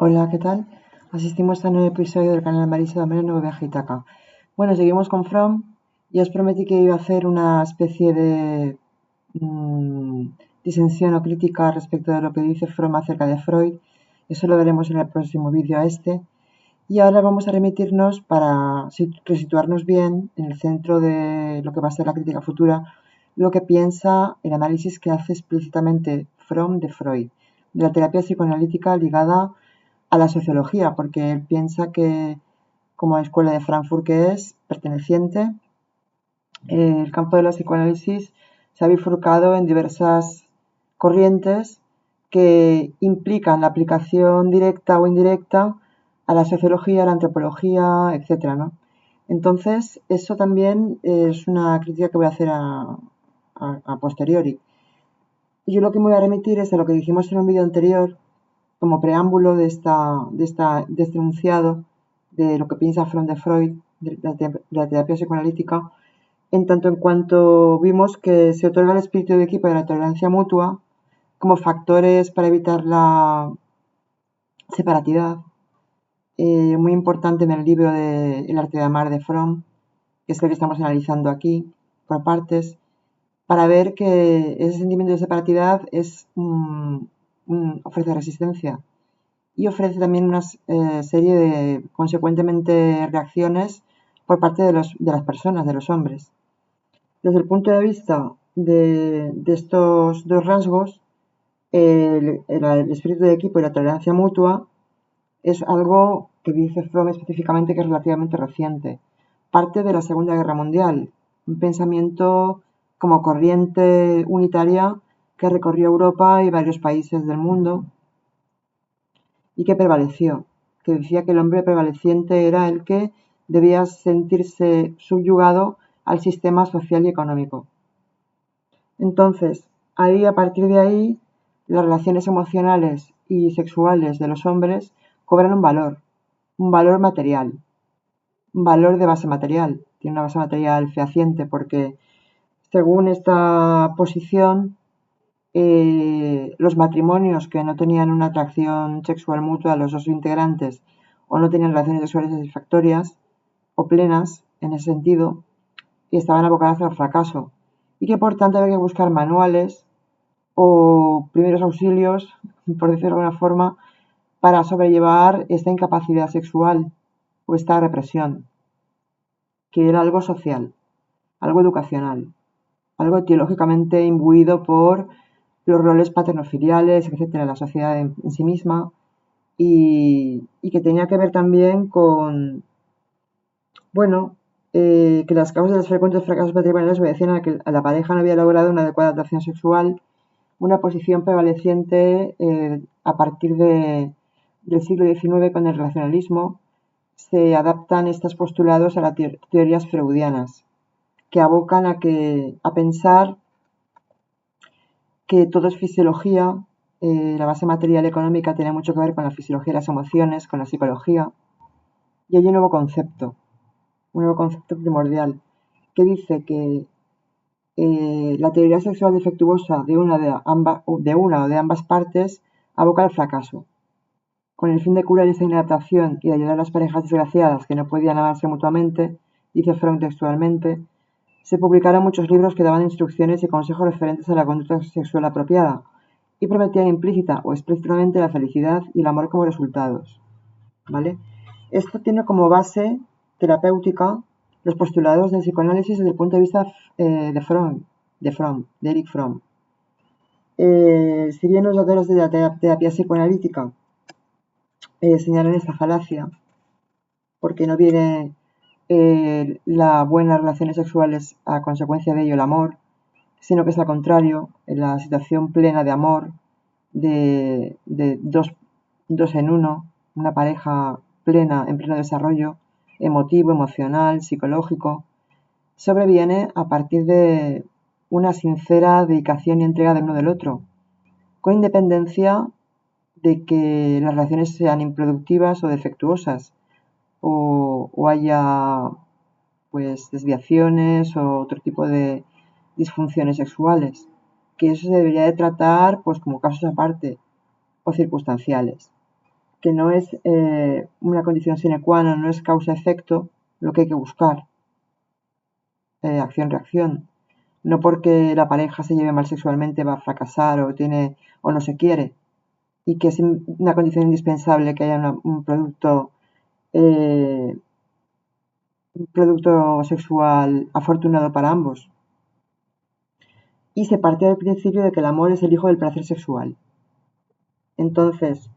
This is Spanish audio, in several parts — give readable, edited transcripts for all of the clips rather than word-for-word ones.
Hola, ¿qué tal? Asistimos a un nuevo episodio del canal Marisa Domeno Nueva Viaje a Ítaca. Bueno, seguimos con From y os prometí que iba a hacer una especie de mm, disensión o crítica respecto de lo que dice From acerca de Freud. Eso lo veremos en el próximo vídeo a este. Y ahora vamos a remitirnos para resituarnos bien en el centro de lo que va a ser la crítica futura, lo que piensa el análisis que hace explícitamente From de Freud, de la terapia psicoanalítica ligada a la sociología, porque él piensa que, como escuela de Frankfurt que es, perteneciente, el campo de la psicoanálisis se ha bifurcado en diversas corrientes que implican la aplicación directa o indirecta a la sociología, a la antropología, etcétera, ¿no? Entonces, eso también es una crítica que voy a hacer a posteriori. Y yo lo que me voy a remitir es a lo que dijimos en un vídeo anterior, como preámbulo de este enunciado de lo que piensa de Freud, de la terapia psicoanalítica, en tanto en cuanto vimos que se otorga el espíritu de equipo y la tolerancia mutua como factores para evitar la separatidad, muy importante en el libro de El arte de amar de Fromm, que es el que estamos analizando aquí por partes, para ver que ese sentimiento de separatidad ofrece resistencia y ofrece también una serie de, consecuentemente, reacciones por parte de las personas, de los hombres. Desde el punto de vista de estos dos rasgos, el espíritu de equipo y la tolerancia mutua es algo que dice Fromm específicamente que es relativamente reciente. Parte de la Segunda Guerra Mundial, un pensamiento como corriente unitaria que recorrió Europa y varios países del mundo y que prevaleció, que decía que el hombre prevaleciente era el que debía sentirse subyugado al sistema social y económico. Entonces, a partir de ahí, las relaciones emocionales y sexuales de los hombres cobran un valor material, un valor de base material. Tiene una base material fehaciente porque, según esta posición, los matrimonios que no tenían una atracción sexual mutua a los dos integrantes o no tenían relaciones sexuales satisfactorias o plenas en ese sentido y estaban abocadas al fracaso y que por tanto había que buscar manuales o primeros auxilios, por decirlo de alguna forma, para sobrellevar esta incapacidad sexual o esta represión, que era algo social, algo educacional, algo teológicamente imbuido por los roles paternofiliales, etcétera, la sociedad en sí misma, y que tenía que ver también con, bueno, que las causas de los frecuentes fracasos matrimoniales obedecían a que la pareja no había logrado una adecuada atracción sexual, una posición prevaleciente a partir del siglo XIX con el racionalismo. Se adaptan estos postulados a las teorías freudianas, que abocan a pensar que todo es fisiología, la base material económica tiene mucho que ver con la fisiología de las emociones, con la psicología, y hay un nuevo concepto primordial, que dice que la teoría sexual defectuosa de una o de ambas partes aboca al fracaso. Con el fin de curar esta inadaptación y de ayudar a las parejas desgraciadas que no podían amarse mutuamente, dice Freud textualmente, se publicaron muchos libros que daban instrucciones y consejos referentes a la conducta sexual apropiada y prometían implícita o explícitamente la felicidad y el amor como resultados. ¿Vale? Esto tiene como base terapéutica los postulados del psicoanálisis desde el punto de vista de Erich Fromm. Si bien los autores de la terapia psicoanalítica señalan esta falacia, porque no viene las buenas relaciones sexuales a consecuencia de ello el amor, sino que es al contrario, en la situación plena de amor, de dos en uno, una pareja plena, en pleno desarrollo emotivo, emocional, psicológico, sobreviene a partir de una sincera dedicación y entrega del uno del otro, con independencia de que las relaciones sean improductivas o defectuosas, o haya pues desviaciones o otro tipo de disfunciones sexuales, que eso se debería de tratar pues como casos aparte o circunstanciales. que no es una condición sine qua non, no es causa-efecto lo que hay que buscar, acción-reacción. No porque la pareja se lleve mal sexualmente va a fracasar o no se quiere, y que es una condición indispensable que haya un producto sexual afortunado para ambos. Y se parte del principio de que el amor es el hijo del placer sexual. Entonces,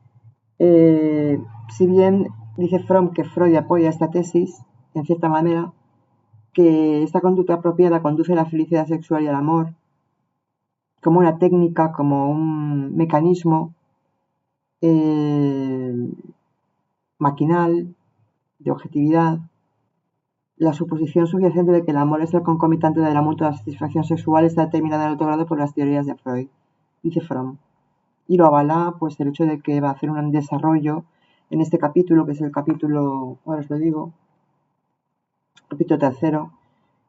si bien dice Fromm que Freud apoya esta tesis, en cierta manera, que esta conducta apropiada conduce a la felicidad sexual y al amor, como una técnica, como un mecanismo maquinal, de objetividad, la suposición subyacente de que el amor es el concomitante de la mutua satisfacción sexual está determinada en alto grado por las teorías de Freud, dice Fromm. Y lo avala pues el hecho de que va a hacer un desarrollo en este capítulo, que es el capítulo, ahora os lo digo, capítulo 3,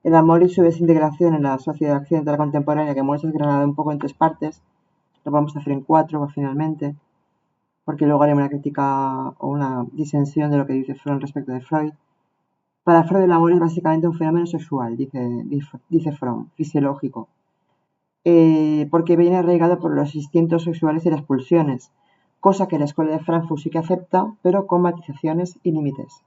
el amor y su desintegración en la sociedad occidental contemporánea, que hemos desgranado un poco en 3 partes, lo vamos a hacer en 4 finalmente, porque luego haremos una crítica o una disensión de lo que dice Freud respecto de Freud. Para Freud el amor es básicamente un fenómeno sexual, dice Fromm, fisiológico, porque viene arraigado por los instintos sexuales y las pulsiones, cosa que la escuela de Frankfurt sí que acepta, pero con matizaciones y límites.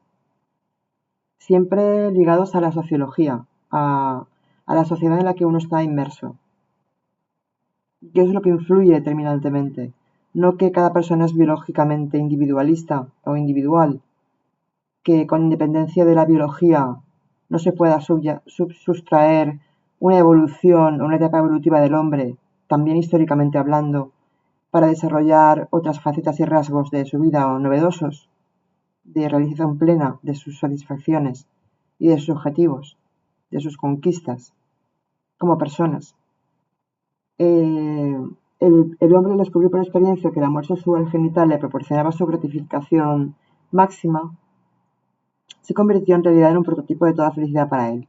Siempre ligados a la sociología, a la sociedad en la que uno está inmerso. ¿Qué es lo que influye determinantemente? No que cada persona es biológicamente individualista o individual, que con independencia de la biología no se pueda sustraer una evolución o una etapa evolutiva del hombre, también históricamente hablando, para desarrollar otras facetas y rasgos de su vida o novedosos, de realización plena de sus satisfacciones y de sus objetivos, de sus conquistas como personas. El hombre descubrió por experiencia que el amor sexual genital le proporcionaba su gratificación máxima, se convirtió en realidad en un prototipo de toda felicidad para él.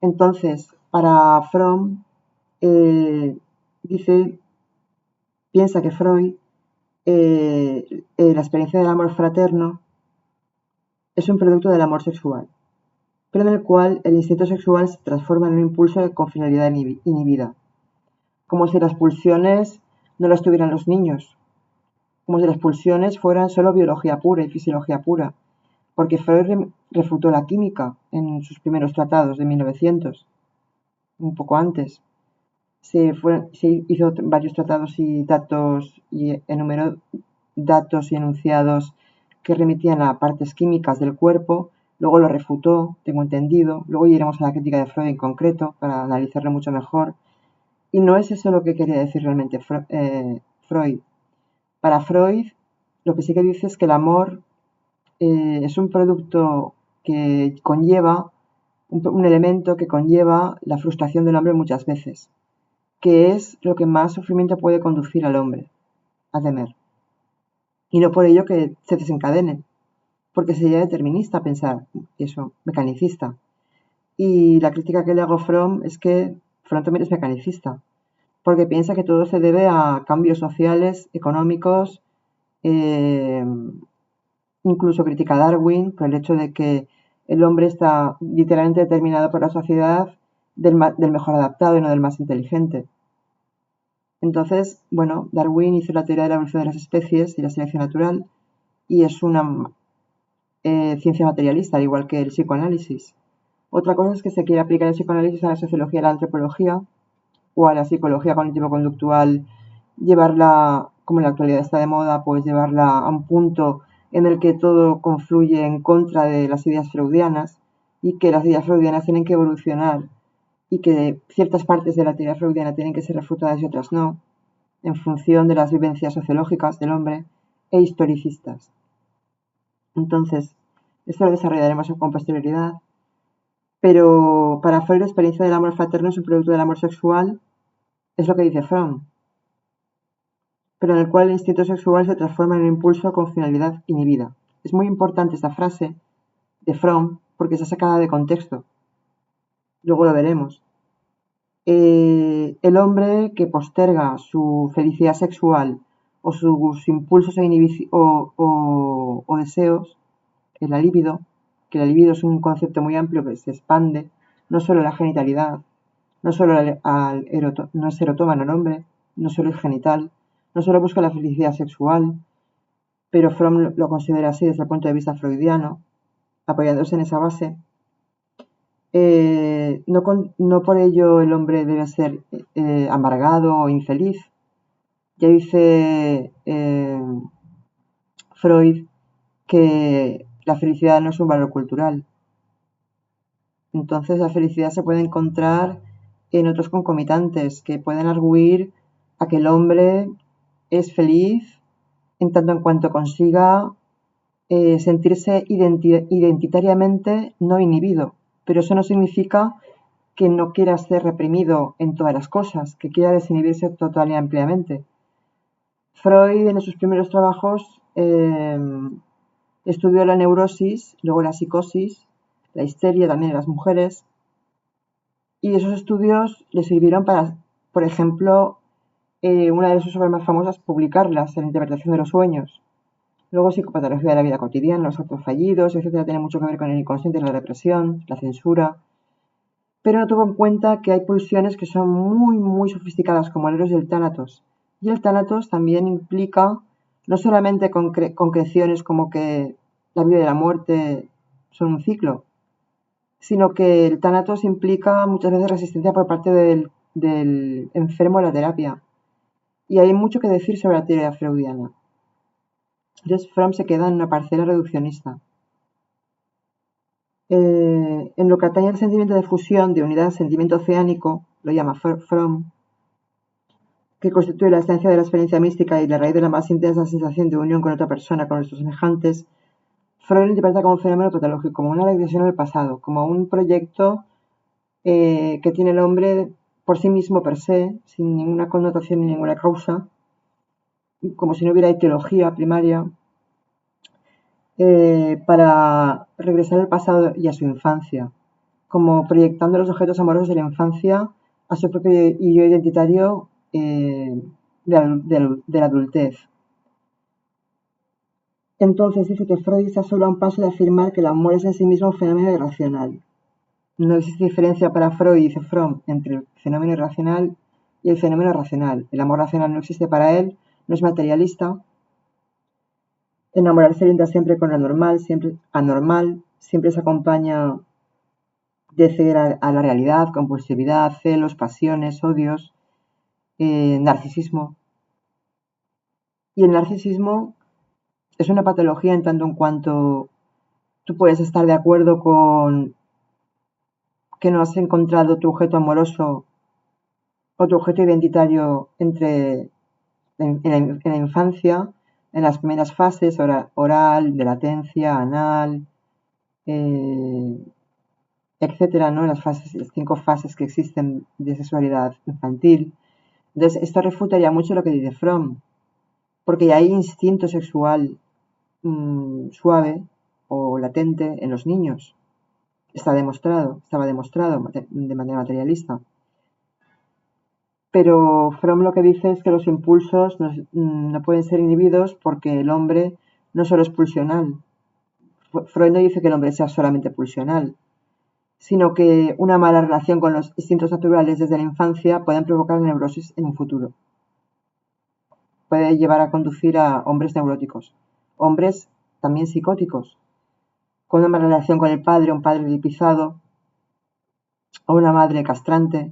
Entonces, para Fromm, piensa que Freud, la experiencia del amor fraterno es un producto del amor sexual, pero en el cual el instinto sexual se transforma en un impulso con finalidad inhibida, como si las pulsiones no las tuvieran los niños, como si las pulsiones fueran solo biología pura y fisiología pura, porque Freud refutó la química en sus primeros tratados de 1900, un poco antes. Se hizo varios tratados y datos y enumeró datos y enunciados que remitían a partes químicas del cuerpo, luego lo refutó, tengo entendido, luego iremos a la crítica de Freud en concreto para analizarlo mucho mejor, y no es eso lo que quería decir realmente Freud. Para Freud, lo que sí que dice es que el amor es un producto que conlleva, un elemento que conlleva la frustración del hombre muchas veces, que es lo que más sufrimiento puede conducir al hombre a temer. Y no por ello que se desencadene, porque sería determinista pensar eso, mecanicista. Y la crítica que le hago a Fromm es que Fromm también es mecanicista, porque piensa que todo se debe a cambios sociales, económicos, incluso critica a Darwin por el hecho de que el hombre está literalmente determinado por la sociedad del mejor adaptado y no del más inteligente. Entonces, bueno, Darwin hizo la teoría de la evolución de las especies y la selección natural, y es una ciencia materialista, al igual que el psicoanálisis. Otra cosa es que se quiere aplicar el psicoanálisis a la sociología y a la antropología, o a la psicología cognitivo-conductual, llevarla, como en la actualidad está de moda, pues llevarla a un punto en el que todo confluye en contra de las ideas freudianas, y que las ideas freudianas tienen que evolucionar, y que ciertas partes de la teoría freudiana tienen que ser refutadas y otras no, en función de las vivencias sociológicas del hombre e historicistas. Entonces, esto lo desarrollaremos con posterioridad, pero para Freud la experiencia del amor fraterno es un producto del amor sexual, es lo que dice Fromm, pero en el cual el instinto sexual se transforma en un impulso con finalidad inhibida. Es muy importante esta frase de Fromm porque está sacada de contexto. Luego lo veremos. El hombre que posterga su felicidad sexual o sus impulsos o deseos, que es la libido, que la libido es un concepto muy amplio que se expande, no solo la genitalidad, no solo no es erotómano el hombre, no solo es genital, no solo busca la felicidad sexual, pero Fromm lo considera así desde el punto de vista freudiano, apoyándose en esa base. No por ello el hombre debe ser amargado o infeliz. Ya dice Freud que la felicidad no es un valor cultural. Entonces la felicidad se puede encontrar en otros concomitantes que pueden arguir a que el hombre es feliz en tanto en cuanto consiga sentirse identitariamente no inhibido. Pero eso no significa que no quiera ser reprimido en todas las cosas, que quiera desinhibirse total y ampliamente. Freud en sus primeros trabajos estudió la neurosis, luego la psicosis, la histeria también en las mujeres, y esos estudios le sirvieron para, por ejemplo, una de sus obras más famosas, publicarlas en la interpretación de los sueños. Luego psicopatología de la vida cotidiana, los actos fallidos, etcétera, tiene mucho que ver con el inconsciente, la represión, la censura, pero no tuvo en cuenta que hay pulsiones que son muy sofisticadas, como el eros y el tánatos. Y el tánatos también implica no solamente concreciones como que la vida y la muerte son un ciclo, sino que el tánatos implica muchas veces resistencia por parte del enfermo a la terapia. Y hay mucho que decir sobre la teoría freudiana. Entonces Fromm se queda en una parcela reduccionista. En lo que atañe al sentimiento de fusión, de unidad, sentimiento oceánico, lo llama Fromm, que constituye la esencia de la experiencia mística y la raíz de la más intensa sensación de unión con otra persona, con nuestros semejantes, Freud lo interpreta como un fenómeno patológico, como una regresión al pasado, como un proyecto que tiene el hombre por sí mismo per se, sin ninguna connotación ni ninguna causa, como si no hubiera etiología primaria, para regresar al pasado y a su infancia, como proyectando los objetos amorosos de la infancia a su propio yo identitario de la adultez. Entonces dice que Freud está solo a un paso de afirmar que el amor es en sí mismo un fenómeno irracional. No existe diferencia para Freud, dice Fromm, entre el fenómeno irracional y el fenómeno racional. El amor racional no existe para él, no es materialista. Enamorarse linda siempre con lo anormal, siempre se acompaña de ceder a la realidad, compulsividad, celos, pasiones, odios, narcisismo. Y el narcisismo es una patología en tanto en cuanto tú puedes estar de acuerdo con que no has encontrado tu objeto amoroso o tu objeto identitario en la infancia, en las primeras fases, oral, de latencia, anal, etcétera, ¿no? Las 5 fases que existen de sexualidad infantil. Entonces, esto refutaría mucho lo que dice Fromm, porque ya hay instinto sexual suave o latente en los niños. Estaba demostrado de manera materialista. Pero Fromm lo que dice es que los impulsos no pueden ser inhibidos porque el hombre no solo es pulsional. Freud no dice que el hombre sea solamente pulsional, sino que una mala relación con los instintos naturales desde la infancia pueden provocar neurosis en un futuro. Puede llevar a conducir a hombres neuróticos, hombres también psicóticos, con una mala relación con el padre, un padre tipizado o una madre castrante.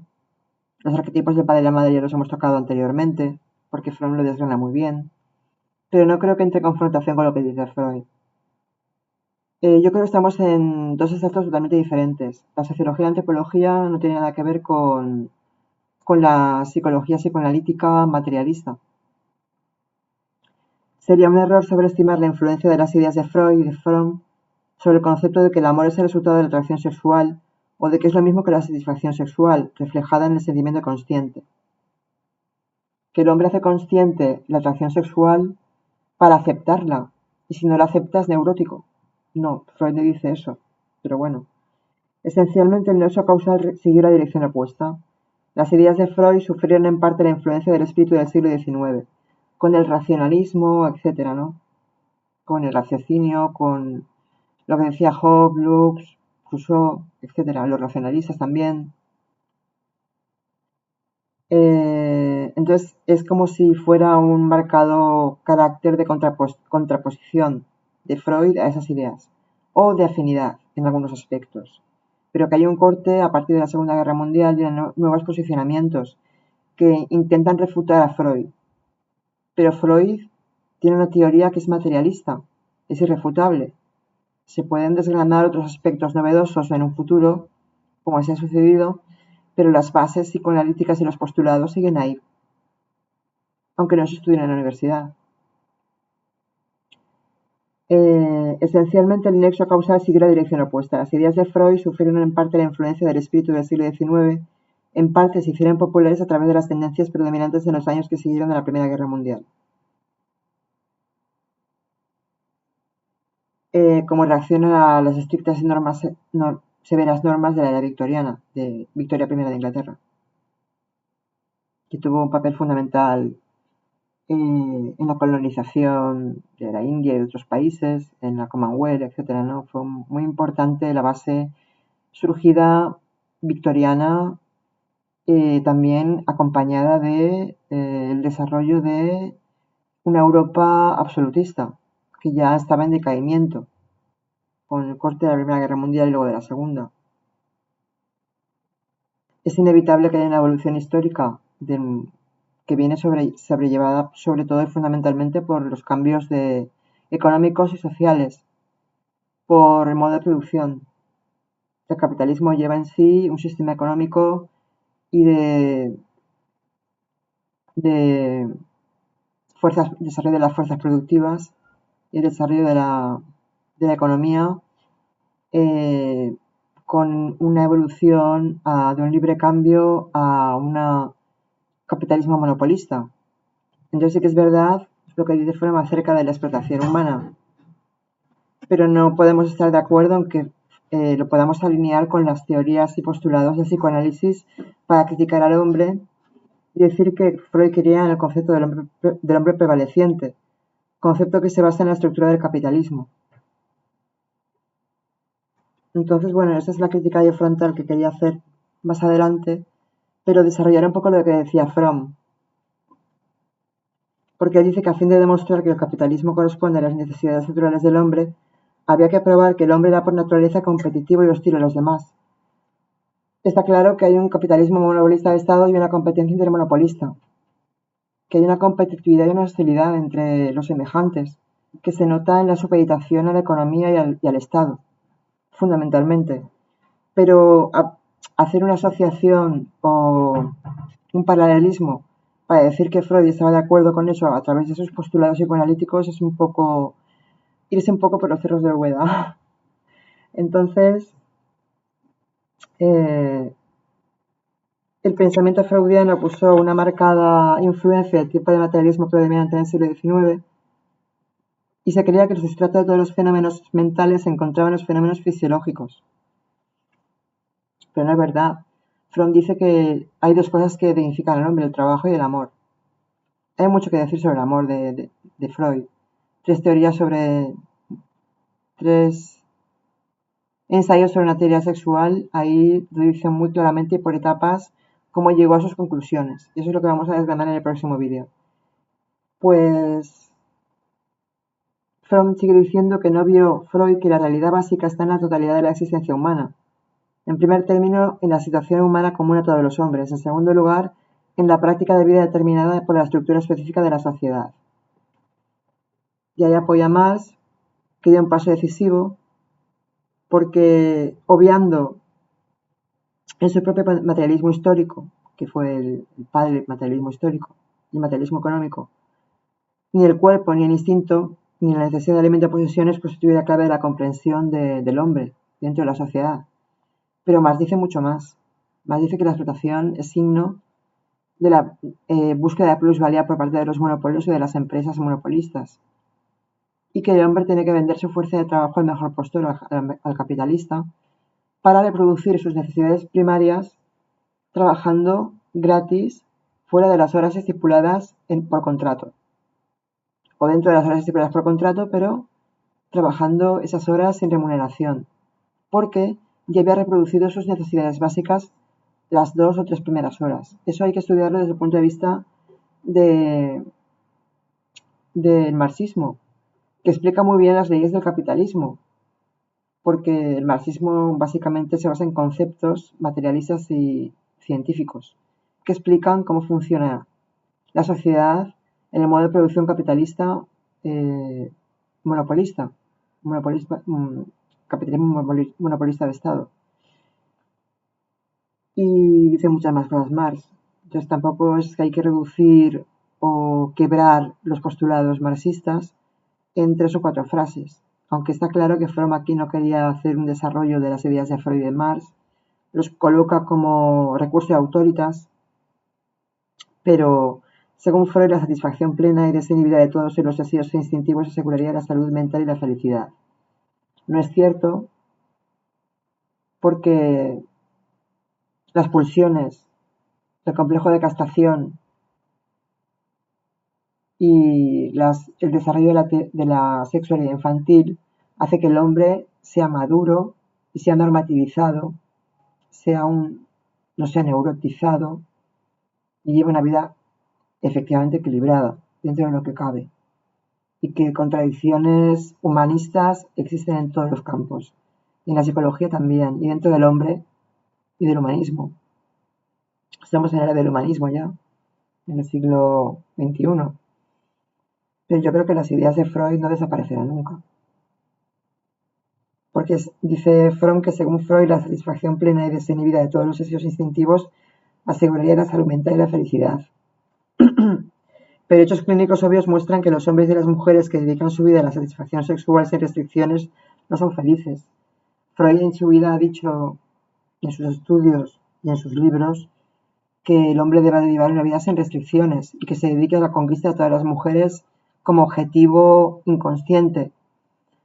Los arquetipos del padre y la madre ya los hemos tocado anteriormente, porque Fromm lo desgrana muy bien, pero no creo que entre en confrontación con lo que dice Freud. Yo creo que estamos en dos extremos totalmente diferentes. La sociología y la antropología no tiene nada que ver con la psicología psicoanalítica materialista. Sería un error sobreestimar la influencia de las ideas de Freud y de Fromm sobre el concepto de que el amor es el resultado de la atracción sexual o de que es lo mismo que la satisfacción sexual, reflejada en el sentimiento consciente. Que el hombre hace consciente la atracción sexual para aceptarla, y si no la acepta es neurótico. No, Freud no dice eso, pero bueno. Esencialmente el nexo causal siguió la dirección opuesta. Las ideas de Freud sufrieron en parte la influencia del espíritu del siglo XIX, con el racionalismo, etcétera, ¿no? Con el raciocinio, con lo que decía Hobbes, Locke, Rousseau, etcétera, los racionalistas también. Entonces es como si fuera un marcado carácter de contraposición de Freud a esas ideas, o de afinidad en algunos aspectos, pero que hay un corte a partir de la Segunda Guerra Mundial y de nuevos posicionamientos que intentan refutar a Freud. Pero Freud tiene una teoría que es materialista, es irrefutable. Se pueden desgranar otros aspectos novedosos en un futuro, como así ha sucedido, pero las bases psicoanalíticas y los postulados siguen ahí, aunque no se estudien en la universidad. Esencialmente el nexo causal sigue la dirección opuesta. Las ideas de Freud sufrieron en parte la influencia del espíritu del siglo XIX, en parte se hicieron populares a través de las tendencias predominantes en los años que siguieron a la Primera Guerra Mundial. Como reacción a las estrictas y severas normas de la era victoriana, de Victoria I de Inglaterra, que tuvo un papel fundamental en la colonización de la India y de otros países, en la Commonwealth, etcétera, ¿no? Fue muy importante la base surgida victoriana, también acompañada de el desarrollo de una Europa absolutista, que ya estaba en decaimiento con el corte de la Primera Guerra Mundial y luego de la Segunda. Es inevitable que haya una evolución histórica que viene sobrellevada sobre todo y fundamentalmente por los cambios económicos y sociales, por el modo de producción. El capitalismo lleva en sí un sistema económico y de desarrollo de las fuerzas productivas y el desarrollo de la economía, con una evolución de un libre cambio a un capitalismo monopolista. Entonces sí que es verdad lo que dice Freud acerca de la explotación humana, pero no podemos estar de acuerdo en que lo podamos alinear con las teorías y postulados del psicoanálisis para criticar al hombre y decir que Freud creía en el concepto del hombre prevaleciente, concepto que se basa en la estructura del capitalismo. Entonces, bueno, esa es la crítica frontal que quería hacer más adelante, pero desarrollar un poco lo que decía Fromm, porque dice que a fin de demostrar que el capitalismo corresponde a las necesidades naturales del hombre, había que probar que el hombre era por naturaleza competitivo y hostil a los demás. Está claro que hay un capitalismo monopolista de Estado y una competencia intermonopolista, que hay una competitividad y una hostilidad entre los semejantes, que se nota en la supeditación a la economía y al Estado, fundamentalmente. Pero hacer una asociación o un paralelismo para decir que Freud estaba de acuerdo con eso a través de sus postulados psicoanalíticos es irse un poco por los cerros de Úbeda. Entonces, el pensamiento freudiano puso una marcada influencia del tipo de materialismo predominante en el siglo XIX y se creía que el sustrato de todos los fenómenos mentales se encontraba en los fenómenos fisiológicos. Pero no es verdad. Freud dice que hay dos cosas que dignifican al hombre, el trabajo y el amor. Hay mucho que decir sobre el amor de Freud. Tres ensayos sobre una teoría sexual, ahí lo dice muy claramente y por etapas cómo llegó a sus conclusiones. Y eso es lo que vamos a desgranar en el próximo vídeo. Pues Freud sigue diciendo que no vio Freud que la realidad básica está en la totalidad de la existencia humana. En primer término, en la situación humana común a todos los hombres. En segundo lugar, en la práctica de vida determinada por la estructura específica de la sociedad. Y ahí apoya más que dio un paso decisivo porque, obviando en su propio materialismo histórico, que fue el padre del materialismo histórico y el materialismo económico, ni el cuerpo, ni el instinto, ni la necesidad de alimento o posesiones constituye la clave de la comprensión del hombre dentro de la sociedad. Pero más dice mucho más. Más dice que la explotación es signo de la búsqueda de plusvalía por parte de los monopolios y de las empresas monopolistas. Y que el hombre tiene que vender su fuerza de trabajo al mejor postor, al capitalista, para reproducir sus necesidades primarias trabajando gratis fuera de las horas estipuladas por contrato. o dentro de las horas estipuladas por contrato, pero trabajando esas horas sin remuneración, porque ya había reproducido sus necesidades básicas las 2 o 3 primeras horas. Eso hay que estudiarlo desde el punto de vista del marxismo, que explica muy bien las leyes del capitalismo, porque el marxismo básicamente se basa en conceptos materialistas y científicos que explican cómo funciona la sociedad en el modo de producción capitalista monopolista, capitalismo monopolista de Estado. Y dice muchas más cosas Marx. Entonces tampoco es que hay que reducir o quebrar los postulados marxistas en 3 o 4 frases. Aunque está claro que Fromm aquí no quería hacer un desarrollo de las ideas de Freud y de Marx, los coloca como recurso de autoritas, pero según Freud la satisfacción plena y desinhibida de todos los deseos instintivos aseguraría la salud mental y la felicidad. No es cierto, porque las pulsiones, el complejo de castración y el desarrollo de la sexualidad infantil hace que el hombre sea maduro y sea normativizado, no sea neurotizado y lleve una vida efectivamente equilibrada dentro de lo que cabe, y que contradicciones humanistas existen en todos los campos, en la psicología también, y dentro del hombre y del humanismo. Estamos en la era del humanismo ya, en el siglo XXI, pero yo creo que las ideas de Freud no desaparecerán nunca. Porque dice Fromm que según Freud la satisfacción plena y desinhibida de todos los deseos instintivos aseguraría la salud mental y la felicidad. Pero hechos clínicos obvios muestran que los hombres y las mujeres que dedican su vida a la satisfacción sexual sin restricciones no son felices. Freud en su vida ha dicho, en sus estudios y en sus libros, que el hombre debe de llevar una vida sin restricciones y que se dedique a la conquista de todas las mujeres como objetivo inconsciente.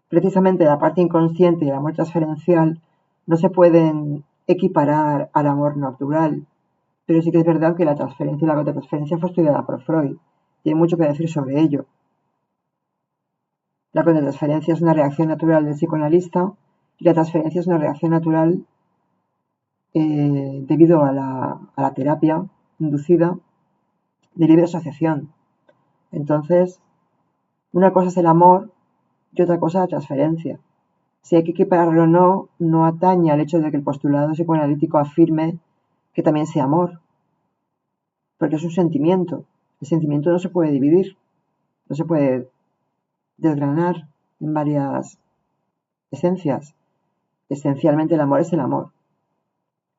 Precisamente la parte inconsciente y el amor transferencial no se pueden equiparar al amor natural, pero sí que es verdad que la transferencia y la contratransferencia fue estudiada por Freud. Y hay mucho que decir sobre ello. La contratransferencia es una reacción natural del psicoanalista y la transferencia es una reacción natural debido a la terapia inducida de libre asociación. Entonces, una cosa es el amor y otra cosa la transferencia. Si hay que equipararlo o no, no atañe al hecho de que el postulado psicoanalítico afirme que también sea amor, porque es un sentimiento. El sentimiento no se puede dividir, no se puede desgranar en varias esencias. Esencialmente el amor es el amor.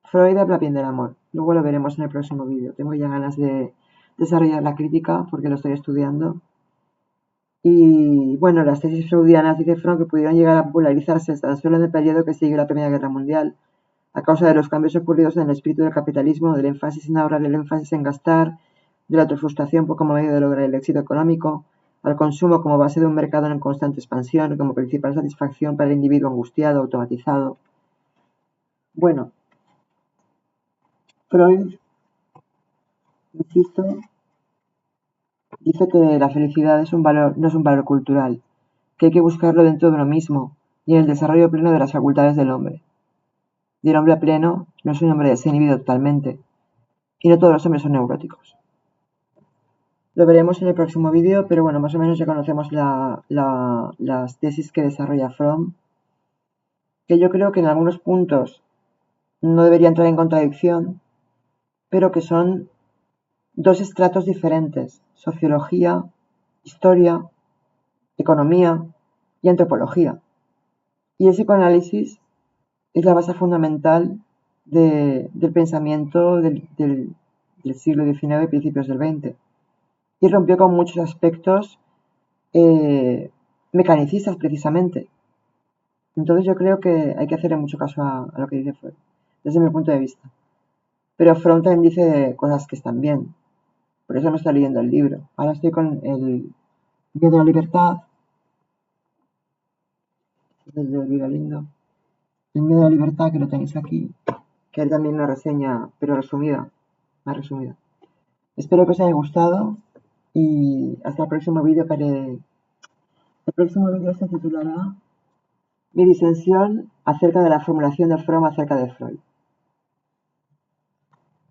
Freud habla bien del amor, luego lo veremos en el próximo vídeo. Tengo ya ganas de desarrollar la crítica porque lo estoy estudiando. Y bueno, las tesis freudianas, dice Fromm, que pudieron llegar a popularizarse tan solo en el periodo que siguió la Primera Guerra Mundial, a causa de los cambios ocurridos en el espíritu del capitalismo, del énfasis en ahorrar y el énfasis en gastar, de la autofrustración como medio de lograr el éxito económico, al consumo como base de un mercado en constante expansión, como principal satisfacción para el individuo angustiado, automatizado. Bueno, Freud, insisto, dice que la felicidad no es un valor cultural, que hay que buscarlo dentro de uno mismo y en el desarrollo pleno de las facultades del hombre. Y el hombre pleno no es un hombre desinhibido totalmente, y no todos los hombres son neuróticos. Lo veremos en el próximo vídeo, pero bueno, más o menos ya conocemos las tesis que desarrolla Fromm, que yo creo que en algunos puntos no debería entrar en contradicción, pero que son dos estratos diferentes: sociología, historia, economía y antropología. Y el psicoanálisis es la base fundamental del pensamiento del siglo XIX y principios del XX. Y rompió con muchos aspectos mecanicistas precisamente. Entonces yo creo que hay que hacerle mucho caso a lo que dice Freud, desde mi punto de vista. Pero Freud también dice cosas que están bien. Por eso me estoy leyendo el libro. Ahora estoy con el miedo a la libertad, desde el libro lindo. El miedo a la libertad, que lo tenéis aquí, que es también una reseña, pero resumida, más resumida. Espero que os haya gustado y hasta el próximo vídeo el próximo vídeo se titulará Mi disensión acerca de la formulación de Fromm acerca de Freud,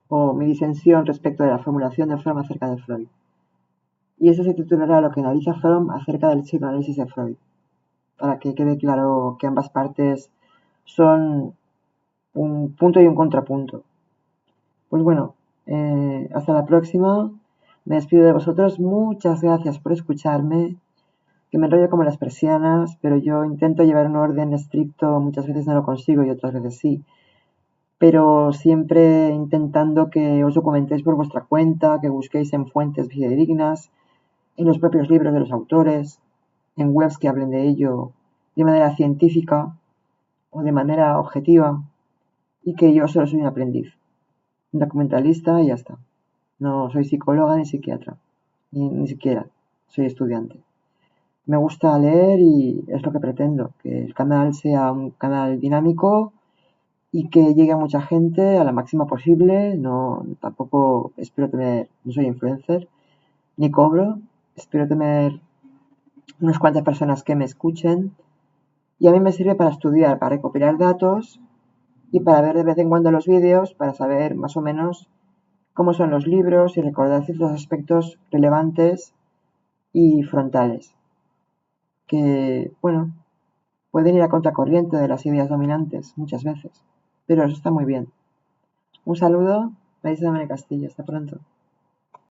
o mi disensión respecto de la formulación de Fromm acerca de Freud. Y ese se titulará Lo que analiza Fromm acerca del psicoanálisis de Freud, para que quede claro que ambas partes son un punto y un contrapunto. Pues bueno, hasta la próxima. Me despido de vosotros. Muchas gracias por escucharme. Que me enrollo como las persianas, pero yo intento llevar un orden estricto. Muchas veces no lo consigo y otras veces sí. Pero siempre intentando que os documentéis por vuestra cuenta, que busquéis en fuentes fidedignas, en los propios libros de los autores, en webs que hablen de ello de manera científica o de manera objetiva, y que yo solo soy un aprendiz, un documentalista y ya está. No soy psicóloga ni psiquiatra, ni siquiera soy estudiante. Me gusta leer y es lo que pretendo, que el canal sea un canal dinámico y que llegue a mucha gente, a la máxima posible. No, tampoco espero tener, no soy influencer, ni cobro. Espero tener unas cuantas personas que me escuchen y a mí me sirve para estudiar, para recopilar datos y para ver de vez en cuando los vídeos para saber más o menos cómo son los libros y recordar ciertos aspectos relevantes y frontales que, bueno, pueden ir a contracorriente de las ideas dominantes muchas veces, pero eso está muy bien. Un saludo, Marisa de Castillo, hasta pronto.